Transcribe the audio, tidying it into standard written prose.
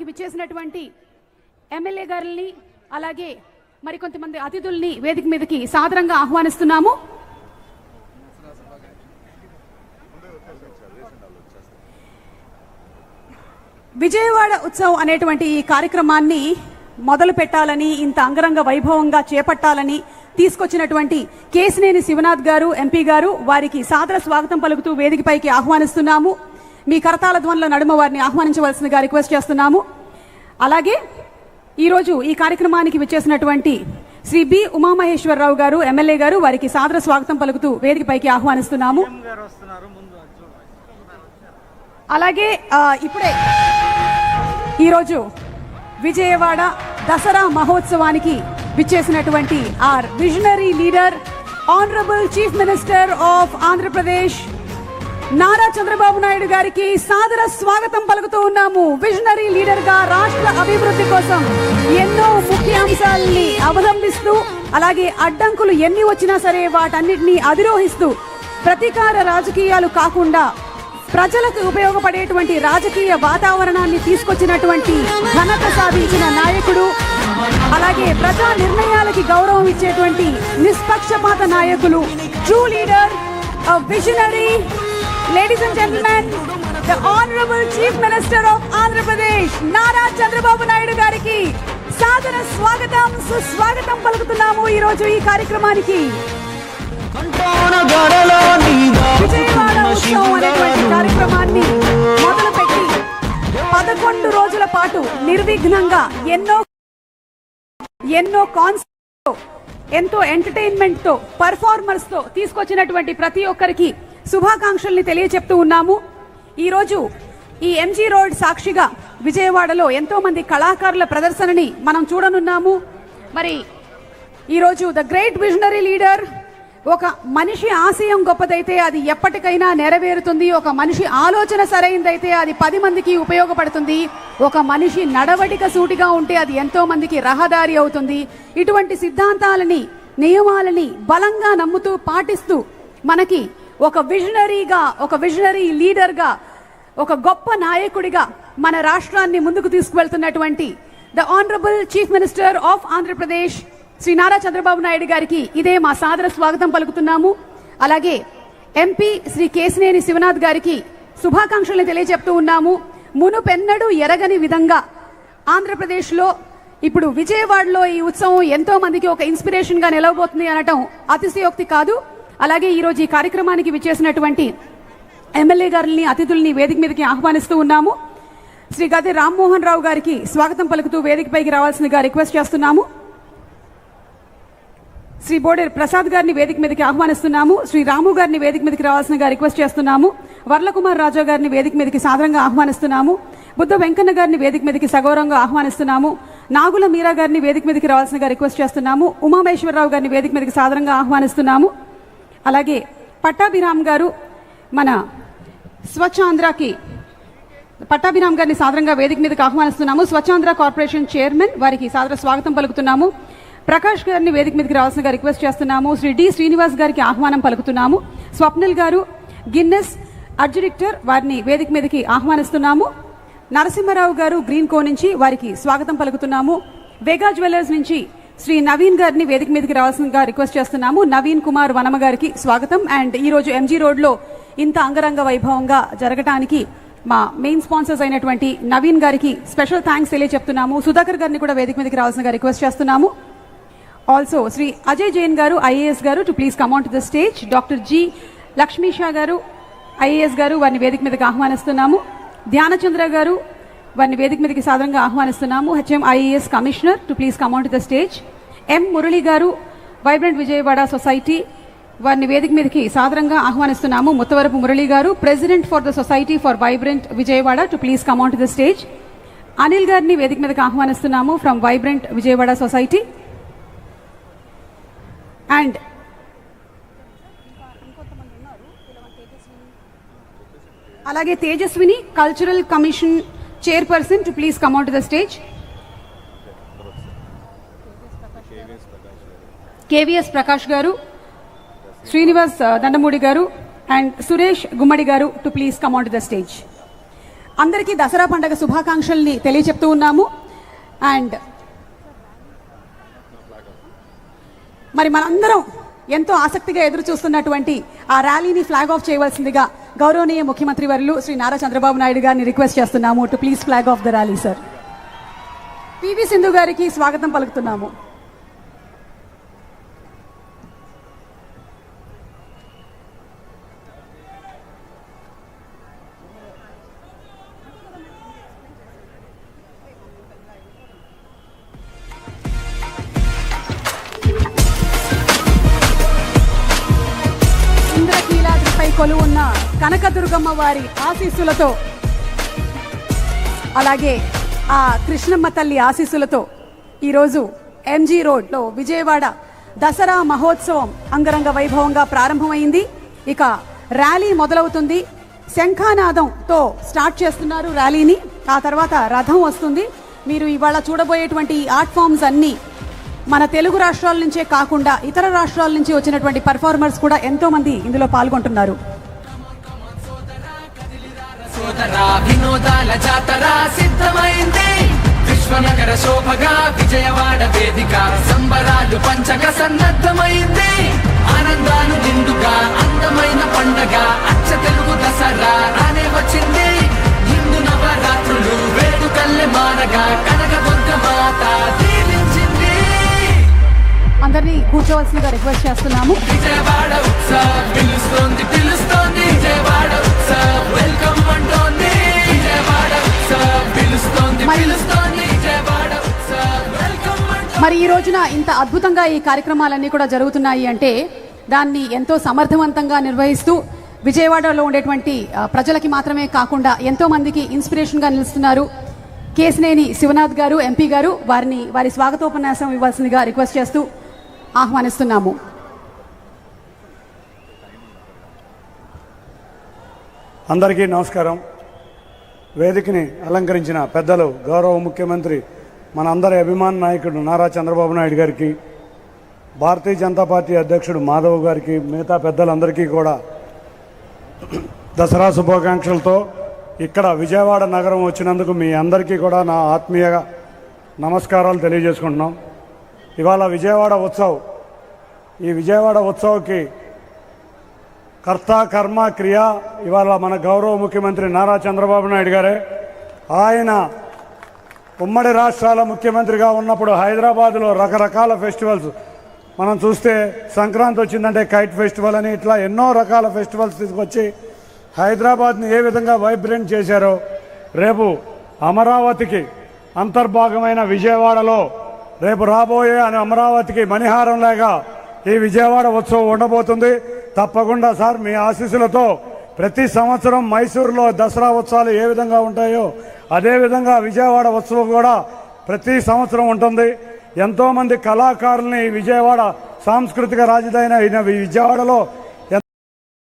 విచ్చేసినటువంటి ఎమ్మెల్యే గారిని అలాగే మరికొంతమంది అతిథుల్ని వేదిక మీదకి సాదరంగా ఆహ్వానిస్తున్నాము. విజయవాడ ఉత్సవం అనేటువంటి ఈ కార్యక్రమాన్ని మొదలు పెట్టాలని, ఇంత అంగరంగ వైభవంగా చేపట్టాలని తీసుకొచ్చినటువంటి కేశినేని శివనాథ్ గారు ఎంపీ గారు, వారికి సాదర స్వాగతం పలుకుతూ వేదికపైకి ఆహ్వానిస్తున్నాము. మీ కరతాళ ధ్వనుల నడుమ వారిని ఆహ్వానించవలసిందిగా రిక్వెస్ట్ చేస్తున్నాము. అలాగే ఈరోజు ఈ కార్యక్రమానికి విచ్చేసినటువంటి శ్రీ బి ఉమామహేశ్వరరావు గారు ఎమ్మెల్యే గారు, వారికి సాదర స్వాగతం పలుకుతూ వేదికపైకి ఆహ్వానిస్తున్నాము. అలాగే ఇప్పుడే ఈరోజు విజయవాడ దసరా మహోత్సవానికి విచ్చేసినటువంటి are visionary leader honourable chief minister of Andhra Pradesh Nara Chandrababu Naidu గారికి సాదర స్వాగతం పలుకుతూ ఉన్నాము. విజనరీ లీడర్ గా రాష్ట్ర అభివృద్ధి కోసం ఎన్నో ముఖ్యాంశాలని అవలంబిస్తూ, అలాగే అడ్డంకులు ఎన్ని వచ్చినా సరే వాటన్నిటినీ అధిరోహిస్తూ, ప్రతీకార రాజకీయాలు కాకుండా ప్రజలకు ఉపయోగపడేటువంటి రాజకీయ వాతావరణాన్ని తీసుకొచ్చినటువంటి ఘనత సాధించిన నాయకుడు, అలాగే ప్రజా నిర్ణయాలకి గౌరవం ఇచ్చేటువంటి నిష్పక్షపాత నాయకులు, true leader, visionary. Ladies and gentlemen, the Honorable Chief Minister of Andhra Pradesh, Nara Chandrababu Naidu gariki సాదర స్వాగతం సుస్వాగతం పలుకుతున్నాము. ఈ రోజు ఈ కార్యక్రమానికి విజయవాడ ఉత్సవం అనేటువంటి కార్యక్రమాన్ని మొదలుపెట్టి 11 రోజుల పాటు నిర్విఘ్నంగా ఎన్నో కాన్సెప్ట్స్ తో, ఎంతో ఎంటర్టైన్మెంట్ తో, పర్ఫార్మర్స్ తో తీసుకొచ్చినటువంటి ప్రతి ఒక్కరికి శుభాకాంక్షల్ని తెలియచెప్తూ ఉన్నాము. ఈరోజు ఈ ఎంజీ రోడ్ సాక్షిగా విజయవాడలో ఎంతో మంది కళాకారుల ప్రదర్శనని మనం చూడనున్నాము. మరి ఈరోజు ద గ్రేట్ విజనరీ లీడర్, ఒక మనిషి ఆశయం గొప్పదైతే అది ఎప్పటికైనా నెరవేరుతుంది. ఒక మనిషి ఆలోచన సరైనదైతే అది 10 మందికి ఉపయోగపడుతుంది. ఒక మనిషి నడవడిక సూటిగా ఉంటే అది ఎంతో మందికి రహదారి అవుతుంది. ఇటువంటి సిద్ధాంతాలని, నియమాలని బలంగా నమ్ముతూ పాటిస్తూ మనకి ఒక విజనరీగా, ఒక విజనరీ లీడర్గా, ఒక గొప్ప నాయకుడిగా మన రాష్ట్రాన్ని ముందుకు తీసుకువెళ్తున్నటువంటి the honourable chief minister of Andhra Pradesh Shri Nara Chandrababu Naidu గారికి ఇదే మా సాదర స్వాగతం పలుకుతున్నాము. అలాగే ఎంపీ శ్రీ కేశినేని శివనాథ్ గారికి శుభాకాంక్షల్ని తెలియజెప్తూ ఉన్నాము. మునుపెన్నడూ ఎరగని విధంగా ఆంధ్రప్రదేశ్లో ఇప్పుడు విజయవాడలో ఈ ఉత్సవం ఎంతో మందికి ఒక ఇన్స్పిరేషన్ గా నిలవబోతుంది అనటం అతిశయోక్తి కాదు. అలాగే ఈరోజు ఈ కార్యక్రమానికి విచ్చేసినటువంటి ఎమ్మెల్యే గారిని, అతిథుల్ని వేదిక మీదకి ఆహ్వానిస్తూ ఉన్నాము. శ్రీ గద్దె రామ్మోహన్ రావు గారికి స్వాగతం పలుకుతూ వేదికపైకి రావాల్సిందిగా రిక్వెస్ట్ చేస్తున్నాము. శ్రీ బోడేర్ ప్రసాద్ గారిని వేదిక మీదకి ఆహ్వానిస్తున్నాము. శ్రీ రాము గారిని వేదిక మీదకి రావాల్సిందిగా రిక్వెస్ట్ చేస్తున్నాము. వర్లకుమార్ రాజా గారిని వేదిక మీదకి సాదరంగా ఆహ్వానిస్తున్నాము. బుద్ధ వెంకన్న గారిని వేదిక మీదకి సగౌరవంగా ఆహ్వానిస్తున్నాము. నాగుల మీరా గారిని వేదిక మీదకి రావాల్సిందిగా రిక్వెస్ట్ చేస్తున్నాము. ఉమామహేశ్వరరావు గారిని వేదిక మీదకి సాదరంగా ఆహ్వానిస్తున్నాము. అలాగే పట్టాభిరామ్ గారు, మన స్వచ్ఛాంధ్రకి పట్టాభిరామ్ గారిని సాదరంగా వేదిక మీదకి ఆహ్వానిస్తున్నాము. స్వచ్ఛాంధ్ర కార్పొరేషన్ చైర్మన్, వారికి సాదర స్వాగతం పలుకుతున్నాము. ప్రకాష్ గారిని వేదిక మీదకి రావాల్సిందిగా రిక్వెస్ట్ చేస్తున్నాము. శ్రీ డి శ్రీనివాస్ గారికి ఆహ్వానం పలుకుతున్నాము. స్వప్నిల్ గారు గిన్నెస్ అడ్జుడిక్టర్, వారిని వేదిక మీదకి ఆహ్వానిస్తున్నాము. నరసింహారావు గారు గ్రీన్ కో నుంచి, వారికి స్వాగతం పలుకుతున్నాము. వేగా జ్యువెలర్స్ నుంచి శ్రీ నవీన్ గారిని వేదిక మీదకి రావాల్సిందిగా రిక్వెస్ట్ చేస్తున్నాము. నవీన్ కుమార్ వనమ గారికి స్వాగతం. అండ్ ఈ రోజు ఎంజీ రోడ్ లో ఇంత అంగరంగ వైభవంగా జరగటానికి మా మెయిన్ స్పాన్సర్స్ అయినటువంటి నవీన్ గారికి స్పెషల్ థ్యాంక్స్ తెలియజెప్తున్నాము. సుధాకర్ గారిని కూడా వేదిక మీదకి రావాల్సిందిగా రిక్వెస్ట్ చేస్తున్నాము. ఆల్సో శ్రీ అజయ్ జైన్ గారు ఐఏఎస్ గారు to please come on to the stage. Doctor G Lakshmisha గారు ఐఏఎస్ గారు, వారిని వేదిక మీదకి ఆహ్వానిస్తున్నాము. ధ్యానచంద్ర గారు, వారిని వేదిక మీదకి సాధారణంగా ఆహ్వానిస్తున్నాము. HM IAS commissioner to please come on to the stage. M Murali గారు వైబ్రెంట్ విజయవాడ సొసైటీ, వారిని వేదిక మీదకి సాధారణంగా ఆహ్వానిస్తున్నాము. ముత్తవరపు మురళి గారు president for the society for vibrant Vijayawada to please come on to the stage. Anil గారిని వేదిక మీదకి ఆహ్వానిస్తున్నాము from vibrant Vijayawada society. And అలాగే Tejaswini cultural commission chairperson to please come on to the stage. KVS Prakash గారు, శ్రీనివాస్ దండమూడి గారు అండ్ సురేష్ గుమ్మడి గారు to please come on to the stage. అందరికీ దసరా పండుగ శుభాకాంక్షల్ని తెలియచెప్తూ ఉన్నాము. అండ్ మరి మనందరం ఎంతో ఆసక్తిగా ఎదురు చూస్తున్నటువంటి ఆ ర్యాలీని ఫ్లాగ్ ఆఫ్ చేయవలసిందిగా గౌరవనీయ ముఖ్యమంత్రి వర్యులు శ్రీ నారా చంద్రబాబు నాయుడు గారిని రిక్వెస్ట్ చేస్తున్నాము to please flag of the rally. Sir, PV Sindhu గారికి స్వాగతం పలుకుతున్నాము. ఇంద్రకీలాద్రిపై కొలువున్న కనకదుర్గమ్మ వారి ఆశీస్సులతో, అలాగే ఆ కృష్ణమ్మ తల్లి ఆశీస్సులతో ఈరోజు ఎంజీ రోడ్లో విజయవాడ దసరా మహోత్సవం అంగరంగ వైభవంగా ప్రారంభమైంది. ఇక ర్యాలీ మొదలవుతుంది. శంఖానాదంతో స్టార్ట్ చేస్తున్నారు ర్యాలీని. ఆ తర్వాత రథం వస్తుంది. మీరు ఇవాళ చూడబోయేటువంటి ఈ ఆర్ట్ ఫామ్స్ అన్నీ మన తెలుగు రాష్ట్రాల నుంచే కాకుండా ఇతర రాష్ట్రాల నుంచి వచ్చినటువంటి పర్ఫార్మర్స్ కూడా ఎంతో మంది ఇందులో పాల్గొంటున్నారు. వినోదాల జాతర సిద్ధమైంది. విశ్వనగర శోభగా విజయవాడ వేదిక సంబరాలు పంచక సన్నద్ధమైంది. ఆనందాలు నిండుగా అందమైన పండగ అచ్చ తెలుగు దసరా రానే వచ్చింది. హిందూ నవరాత్రులు వేడుకల్లె మానగా కనకదుర్గ మాత దీవించింది. అందరినీ కూర్చోవలసిందిగా రిక్వెస్ట్ చేస్తున్నాము. విజయవాడ ఉత్సవ్ పిలుస్తోంది పిలుస్తోంది. విజయవాడ ఉత్సవ్ వెల్కమ్ అంటోంది. విజయవాడ ఉత్సవ్ పిలుస్తోంది పిలుస్తోంది. విజయవాడ ఉత్సవ్ వెల్కమ్ అంటోంది. మరి ఈ రోజున ఇంత అద్భుతంగా ఈ కార్యక్రమాలన్నీ కూడా జరుగుతున్నాయి అంటే దాన్ని ఎంతో సమర్థవంతంగా నిర్వహిస్తూ విజయవాడలో ఉండేటువంటి ప్రజలకి మాత్రమే కాకుండా ఎంతో మందికి ఇన్స్పిరేషన్గా నిలుస్తున్నారు కేశినేని శివనాథ్ గారు, ఎంపీ గారు. వారి స్వాగతోపన్యాసం ఇవ్వాల్సిందిగా రిక్వెస్ట్ చేస్తూ ఆహ్వానిస్తున్నాము. అందరికీ నమస్కారం. వేదికని అలంకరించిన పెద్దలు, గౌరవ ముఖ్యమంత్రి మనందరి అభిమాన నాయకుడు నారా చంద్రబాబు నాయుడు గారికి, భారతీయ జనతా పార్టీ అధ్యక్షుడు మాధవ్ గారికి, మిగతా పెద్దలందరికీ కూడా దసరా శుభాకాంక్షలతో ఇక్కడ విజయవాడ నగరం వచ్చినందుకు మీ అందరికీ కూడా నా ఆత్మీయ నమస్కారాలు తెలియజేసుకుంటున్నాం. ఇవాళ విజయవాడ ఉత్సవ్, ఈ విజయవాడ ఉత్సవ్కి కర్త కర్మ క్రియ ఇవాళ మన గౌరవ ముఖ్యమంత్రి నారా చంద్రబాబు నాయుడు గారే. ఆయన ఉమ్మడి రాష్ట్రాల ముఖ్యమంత్రిగా ఉన్నప్పుడు హైదరాబాద్లో రకరకాల ఫెస్టివల్స్ మనం చూస్తే, సంక్రాంతి వచ్చిందంటే కైట్ ఫెస్టివల్ అని ఇట్లా ఎన్నో రకాల ఫెస్టివల్స్ తీసుకొచ్చి హైదరాబాద్ని ఏ విధంగా వైబ్రెంట్ చేశారో, రేపు అమరావతికి అంతర్భాగమైన విజయవాడలో రేపు రాబోయే అమరావతికి మణిహారం లాగా ఈ విజయవాడ ఉత్సవం ఉండబోతుంది. తప్పకుండా సార్ మీ ఆశీస్సులతో ప్రతి సంవత్సరం మైసూరులో దసరా ఉత్సవాలు ఏ విధంగా ఉంటాయో అదేవిధంగా విజయవాడ ఉత్సవం కూడా ప్రతి సంవత్సరం ఉంటుంది. ఎంతోమంది కళాకారుల్ని విజయవాడ సాంస్కృతిక రాజధాని అయిన విజయవాడలో